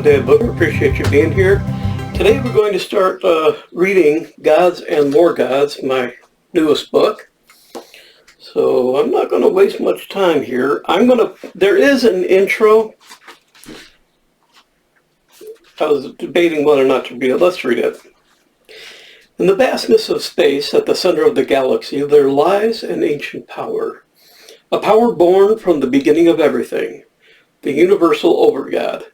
Day Book. I appreciate you being here. Today we're going to start reading Gods and More Gods, my newest book. So I'm not going to waste much time here. There is an intro. I was debating whether or not to read it. Let's read it. In the vastness of space at the center of the galaxy, there lies an ancient power. A power born from the beginning of everything, the universal overgod.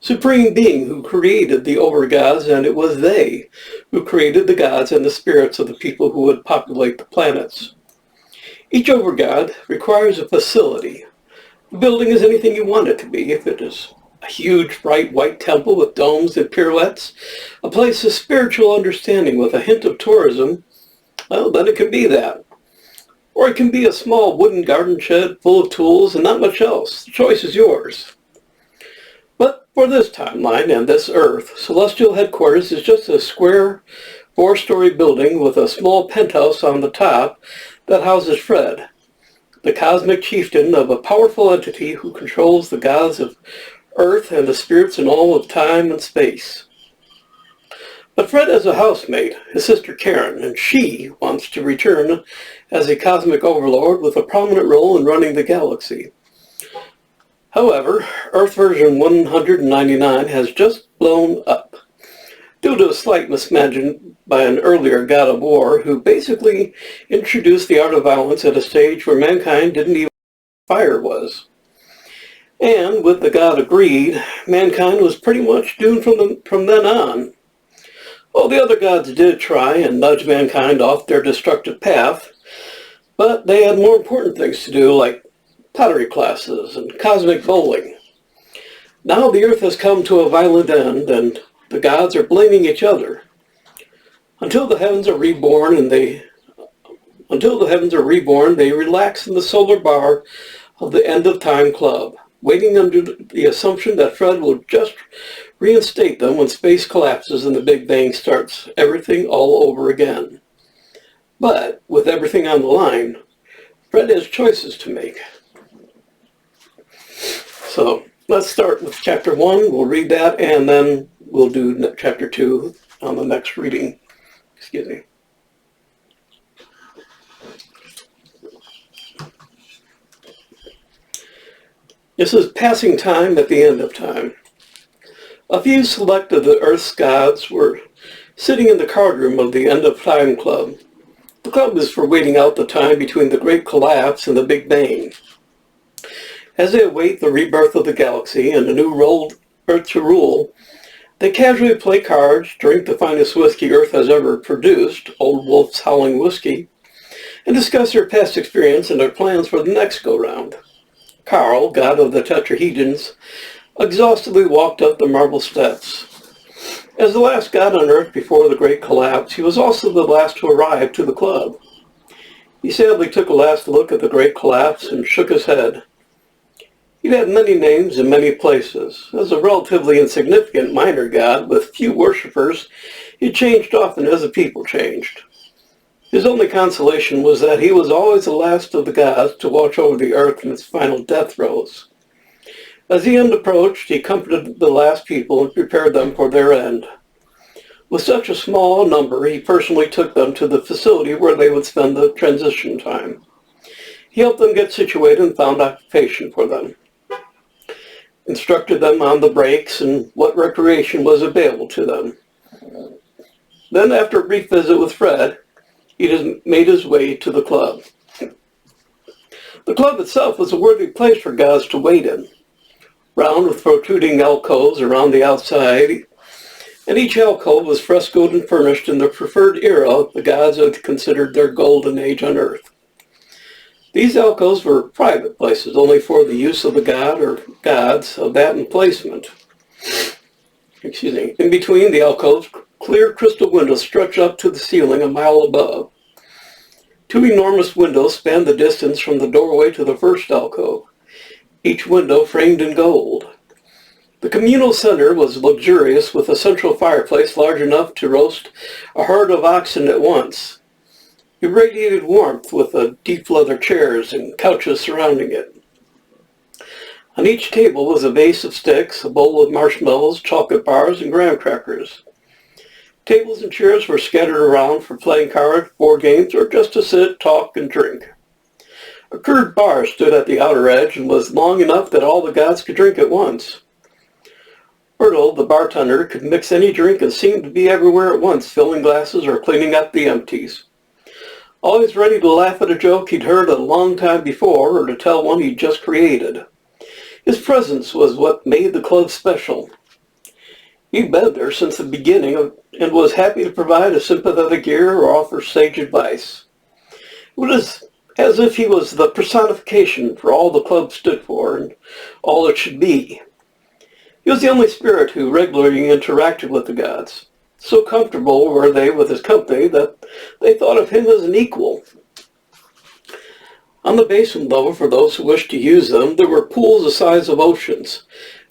Supreme being who created the overgods, and it was they who created the gods and the spirits of the people who would populate the planets. Each overgod requires a facility. The building is anything you want it to be. If it is a huge, bright, white temple with domes and pirouettes, a place of spiritual understanding with a hint of tourism, well, then it can be that. Or it can be a small wooden garden shed full of tools and not much else. The choice is yours. But for this timeline and this Earth, Celestial Headquarters is just a square, 4-story building with a small penthouse on the top that houses Fred, the cosmic chieftain of a powerful entity who controls the gods of Earth and the spirits in all of time and space. But Fred has a housemate, his sister Karen, and she wants to return as a cosmic overlord with a prominent role in running the galaxy. However, Earth version 199 has just blown up due to a slight mismanagement by an earlier god of war who basically introduced the art of violence at a stage where mankind didn't even know what fire was. And with the god of greed, mankind was pretty much doomed from then on. Well, the other gods did try and nudge mankind off their destructive path, but they had more important things to do, like pottery classes and cosmic bowling. Now the Earth has come to a violent end, and the gods are blaming each other. Until the heavens are reborn, they relax in the solar bar of the End of Time Club, waiting under the assumption that Fred will just reinstate them when space collapses and the Big Bang starts everything all over again. But with everything on the line, Fred has choices to make. So let's start with chapter 1. We'll read that, and then we'll do chapter 2 on the next reading. Excuse me. This is passing time at the end of time. A few select of the Earth's gods were sitting in the card room of the End of Time Club. The club is for waiting out the time between the Great Collapse and the Big Bang. As they await the rebirth of the galaxy and a new Earth to rule, they casually play cards, drink the finest whiskey Earth has ever produced, Old Wolf's Howling Whiskey, and discuss their past experience and their plans for the next go-round. Carl, god of the tetrahedrons, exhaustedly walked up the marble steps. As the last god on Earth before the Great Collapse, he was also the last to arrive to the club. He sadly took a last look at the Great Collapse and shook his head. He'd had many names in many places. As a relatively insignificant minor god with few worshippers, he changed often as the people changed. His only consolation was that he was always the last of the gods to watch over the Earth in its final death throes. As the end approached, he comforted the last people and prepared them for their end. With such a small number, he personally took them to the facility where they would spend the transition time. He helped them get situated and found occupation for them, instructed them on the breaks and what recreation was available to them. Then, after a brief visit with Fred, he just made his way to the club. The club itself was a worthy place for gods to wait in, round with protruding alcoves around the outside, and each alcove was frescoed and furnished in the preferred era the gods had considered their golden age on Earth. These alcoves were private places, only for the use of the god or gods of that emplacement. In between the alcoves, clear crystal windows stretch up to the ceiling a mile above. 2 enormous windows span the distance from the doorway to the first alcove, each window framed in gold. The communal center was luxurious, with a central fireplace large enough to roast a herd of oxen at once. It radiated warmth with deep leather chairs and couches surrounding it. On each table was a vase of sticks, a bowl of marshmallows, chocolate bars, and graham crackers. Tables and chairs were scattered around for playing cards, board games, or just to sit, talk, and drink. A curved bar stood at the outer edge and was long enough that all the gods could drink at once. Bertel, the bartender, could mix any drink and seemed to be everywhere at once, filling glasses or cleaning up the empties. Always ready to laugh at a joke he'd heard a long time before or to tell one he'd just created. His presence was what made the club special. He'd been there since the beginning and was happy to provide a sympathetic ear or offer sage advice. It was as if he was the personification for all the club stood for and all it should be. He was the only spirit who regularly interacted with the gods. So comfortable were they with his company that they thought of him as an equal. On the basement level, for those who wished to use them, there were pools the size of oceans,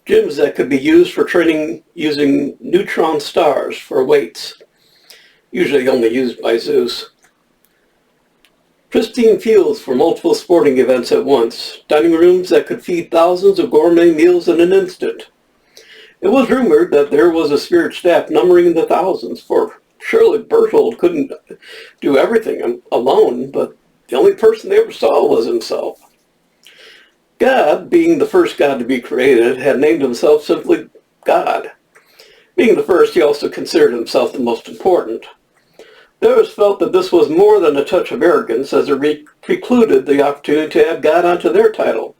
gyms that could be used for training using neutron stars for weights, usually only used by Zeus. Pristine fields for multiple sporting events at once, dining rooms that could feed thousands of gourmet meals in an instant. It was rumored that there was a spirit staff numbering in the thousands, for surely Berthold couldn't do everything alone, but the only person they ever saw was himself. God, being the first God to be created, had named himself simply God. Being the first, he also considered himself the most important. The others felt that this was more than a touch of arrogance, as it precluded the opportunity to add God onto their title.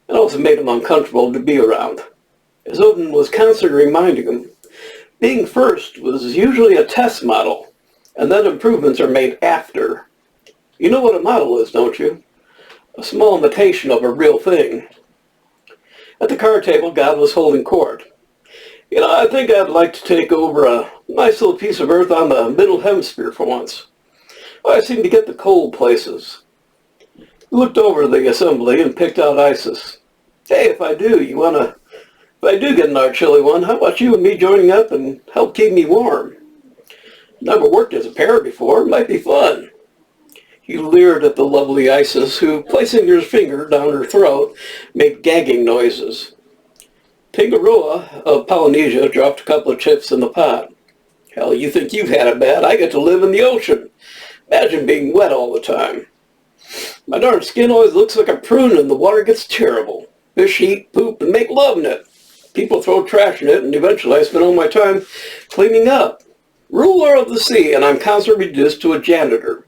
It also made him uncomfortable to be around, as Odin was constantly reminding him, being first was usually a test model, and then improvements are made after. You know what a model is, don't you? A small imitation of a real thing. At the card table, God was holding court. I think I'd like to take over a nice little piece of earth on the middle hemisphere for once. I seem to get the cold places. He looked over the assembly and picked out Isis. Hey, if I do get another chilly one, how about you and me joining up and help keep me warm? Never worked as a pair before. It might be fun. He leered at the lovely Isis, who, placing her finger down her throat, made gagging noises. Tingaroa of Polynesia dropped a couple of chips in the pot. Hell, you think you've had it bad? I get to live in the ocean. Imagine being wet all the time. My darn skin always looks like a prune and the water gets terrible. Fish eat, poop, and make love in it. People throw trash in it, and eventually I spend all my time cleaning up. Ruler of the sea, and I'm constantly reduced to a janitor.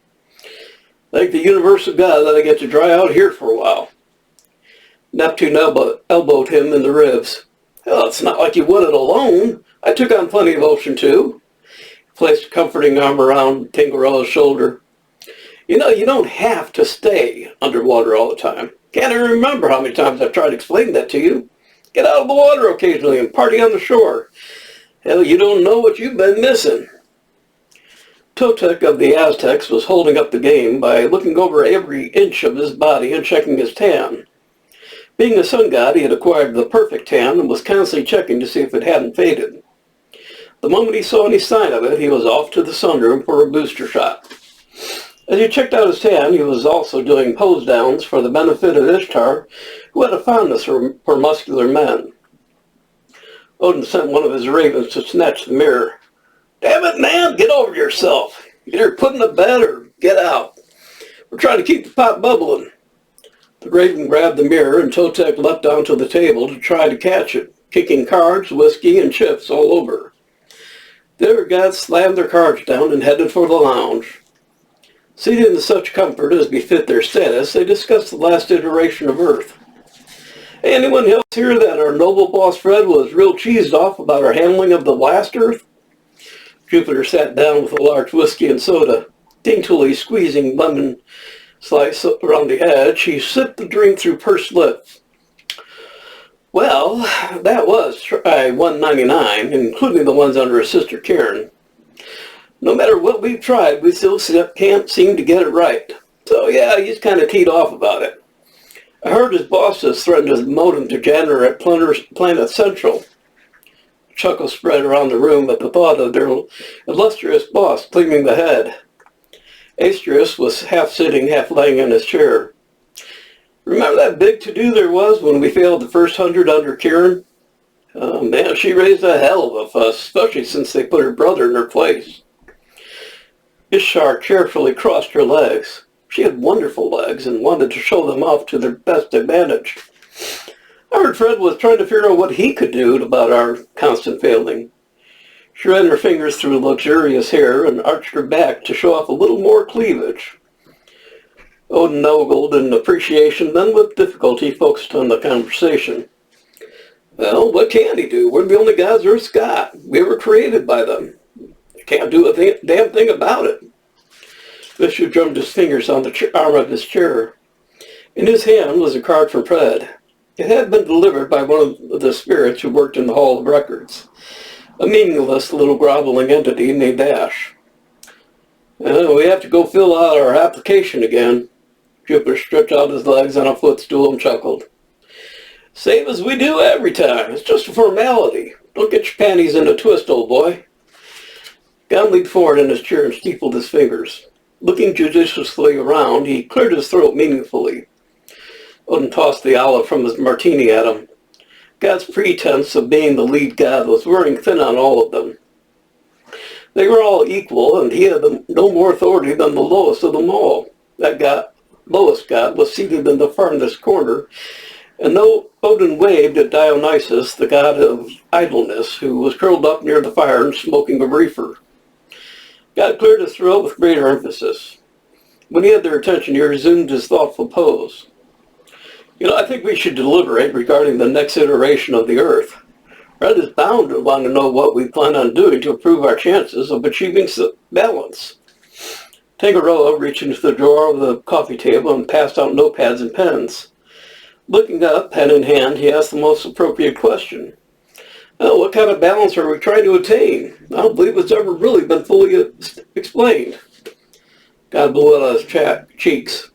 Thank the universe of God that I get to dry out here for a while. Neptune elbowed him in the ribs. Hell, it's not like you would it alone. I took on plenty of ocean too. He placed a comforting arm around Tingaroa's shoulder. You don't have to stay underwater all the time. Can't even remember how many times I've tried to explain that to you. Get out of the water occasionally and party on the shore. Hell, you don't know what you've been missing. Totec of the Aztecs was holding up the game by looking over every inch of his body and checking his tan. Being a sun god, he had acquired the perfect tan and was constantly checking to see if it hadn't faded. The moment he saw any sign of it, he was off to the sunroom for a booster shot. As he checked out his tan, he was also doing pose downs for the benefit of Ishtar, who had a fondness for muscular men. Odin sent one of his ravens to snatch the mirror. Damn it, man, get over yourself. Either put in a bed or get out. We're trying to keep the pot bubbling. The raven grabbed the mirror and Totec leapt onto the table to try to catch it, kicking cards, whiskey, and chips all over. The other gods slammed their cards down and headed for the lounge. Seated in such comfort as befit their status, they discussed the last iteration of Earth. Hey, anyone else hear that our noble boss Fred was real cheesed off about our handling of the last Earth? Jupiter sat down with a large whiskey and soda, daintily squeezing lemon slice around the edge. He sipped the drink through pursed lips. Well, that was try 199, including the ones under his sister Karen. No matter what we've tried, we still can't seem to get it right. So yeah, he's kind of teed off about it. I heard his boss has threatened to demote him to janitor at Planet Central. Chuckles spread around the room at the thought of their illustrious boss cleaning the head. Astrius was half sitting, half laying in his chair. Remember that big to-do there was when we failed the first 100 under Kieran? Oh man, she raised a hell of a fuss, especially since they put her brother in her place. Ishtar carefully crossed her legs. She had wonderful legs and wanted to show them off to their best advantage. I heard Fred was trying to figure out what he could do about our constant failing. She ran her fingers through luxurious hair and arched her back to show off a little more cleavage. Odin ogled in appreciation, then with difficulty focused on the conversation. Well, what can he do? We're the only gods Earth's got. We were created by them. Can't do a damn thing about it. Vishu drummed his fingers on the arm of his chair. In his hand was a card from Fred. It had been delivered by one of the spirits who worked in the Hall of Records, a meaningless little groveling entity named Ash. We have to go fill out our application again. Jupiter stretched out his legs on a footstool and chuckled. Same as we do every time. It's just a formality. Don't get your panties in a twist, old boy. Gon leaned forward in his chair and steepled his fingers. Looking judiciously around, he cleared his throat meaningfully. Odin tossed the olive from his martini at him. God's pretense of being the lead god was wearing thin on all of them. They were all equal, and he had no more authority than the lowest of them all. That lowest god was seated in the farthest corner, and though Odin waved at Dionysus, the god of idleness, who was curled up near the fire and smoking a reefer. God cleared his throat with greater emphasis. When he had their attention, he resumed his thoughtful pose. I think we should deliberate regarding the next iteration of the Earth. Red is bound to want to know what we plan on doing to improve our chances of achieving balance. Tangaroa reached into the drawer of the coffee table and passed out notepads and pens. Looking up, pen in hand, he asked the most appropriate question. What kind of balance are we trying to attain? I don't believe it's ever really been fully explained. God blew out his cheeks.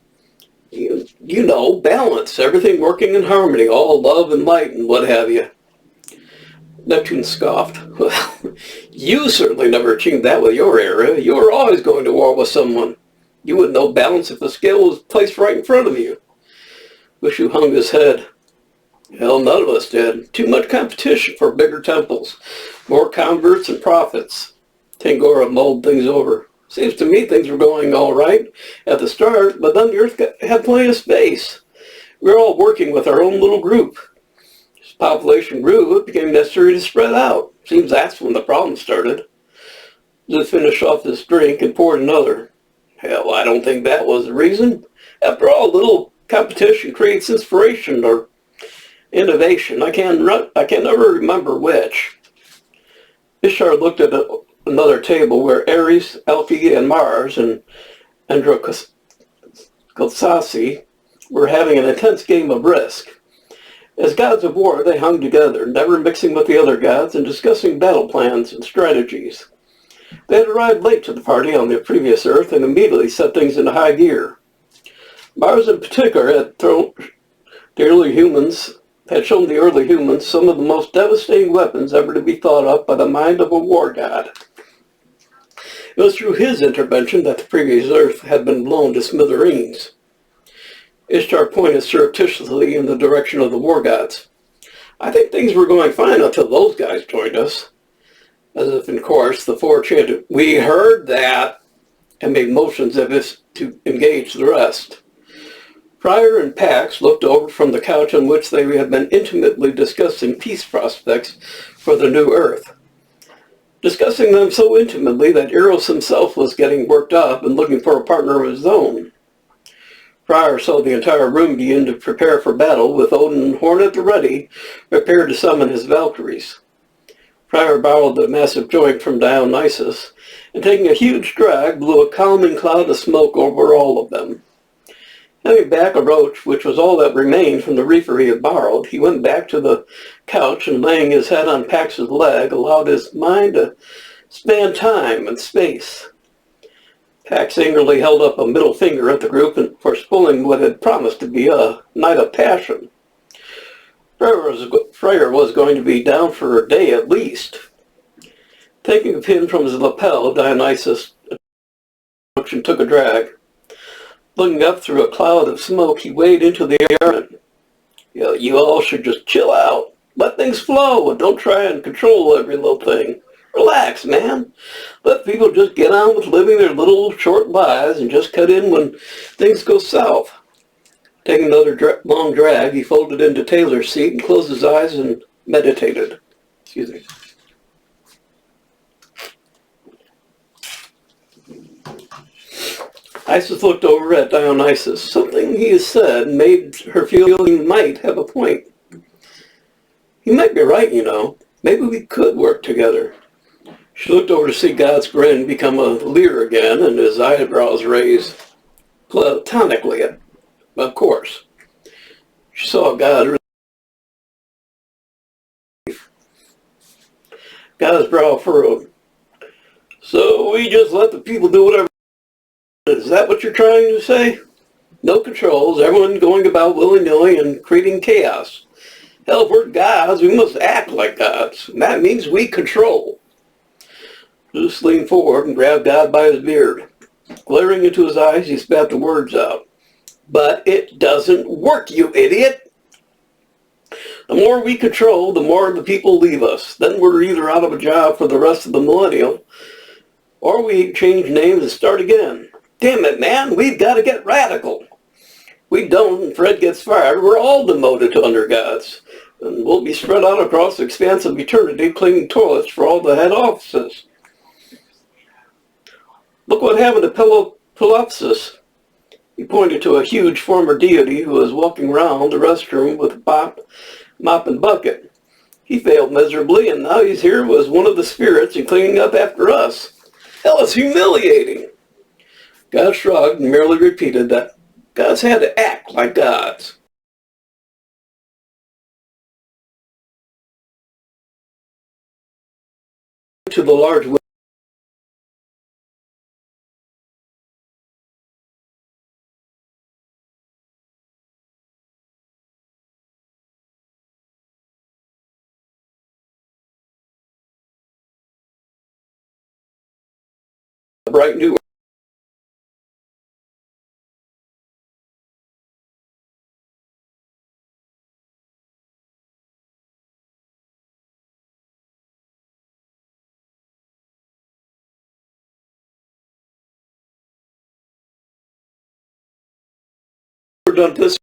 Balance, everything working in harmony, all love and light and what have you. Neptune scoffed. Well, you certainly never achieved that with your era. You were always going to war with someone. You wouldn't know balance if the scale was placed right in front of you. Vishu hung his head. Hell, none of us did. Too much competition for bigger temples. More converts and prophets. Tangora mulled things over. Seems to me things were going all right at the start, but then the Earth had plenty of space. We were all working with our own little group. As population grew, it became necessary to spread out. Seems that's when the problem started. Zid finished off his drink and poured another. Hell, I don't think that was the reason. After all, a little competition creates inspiration or innovation. I can never remember which. Ishtar looked at another table where Ares, Alki, and Mars and Androkosasi were having an intense game of Risk. As gods of war, they hung together, never mixing with the other gods and discussing battle plans and strategies. They had arrived late to the party on the previous Earth and immediately set things into high gear. Mars in particular had shown the early humans some of the most devastating weapons ever to be thought up by the mind of a war god. It was through his intervention that the previous Earth had been blown to smithereens. Ishtar pointed surreptitiously in the direction of the war gods. I think things were going fine until those guys joined us. As if in chorus, the four chanted, "We heard that," and made motions as if to engage the rest. Pryor and Pax looked over from the couch on which they had been intimately discussing peace prospects for the new Earth. Discussing them so intimately that Eros himself was getting worked up and looking for a partner of his own. Pryor saw the entire room begin to prepare for battle, with Odin, horn at the ready, prepared to summon his Valkyries. Pryor borrowed the massive joint from Dionysus, and taking a huge drag, blew a calming cloud of smoke over all of them. Having back a roach, which was all that remained from the reefer he had borrowed, he went back to the couch and, laying his head on Pax's leg, allowed his mind to span time and space. Pax angrily held up a middle finger at the group for spoiling what had promised to be a night of passion. Freyr was going to be down for a day at least. Taking a pin from his lapel, Dionysus took a drag. Looking up through a cloud of smoke, he waded into the air. You all should just chill out. Let things flow and don't try and control every little thing. Relax, man. Let people just get on with living their little short lives and just cut in when things go south. Taking another long drag, he folded into Taylor's seat and closed his eyes and meditated. Excuse me. Isis looked over at Dionysus. Something he had said made her feel he might have a point. He might be right, you know. Maybe we could work together. She looked over to see God's grin become a leer again and his eyebrows raised platonically, of course. She saw God. God's brow furrowed. So we just let the people do whatever. Is that what you're trying to say? No controls, everyone going about willy-nilly and creating chaos. Hell, if we're gods, we must act like gods. And that means we control. Zeus leaned forward and grabbed God by his beard. Glaring into his eyes, he spat the words out. But it doesn't work, you idiot! The more we control, the more the people leave us. Then we're either out of a job for the rest of the millennium, or we change names and start again. Damn it, man, we've got to get radical. We don't, and Fred gets fired, we're all demoted to undergods. And we'll be spread out across the expanse of eternity cleaning toilets for all the head offices. Look what happened to Pelopsis. He pointed to a huge former deity who was walking around the restroom with a mop and bucket. He failed miserably, and now he's here as one of the spirits and cleaning up after us. Hell, it's humiliating. God shrugged and merely repeated that gods had to act like gods. To the large bright new done this.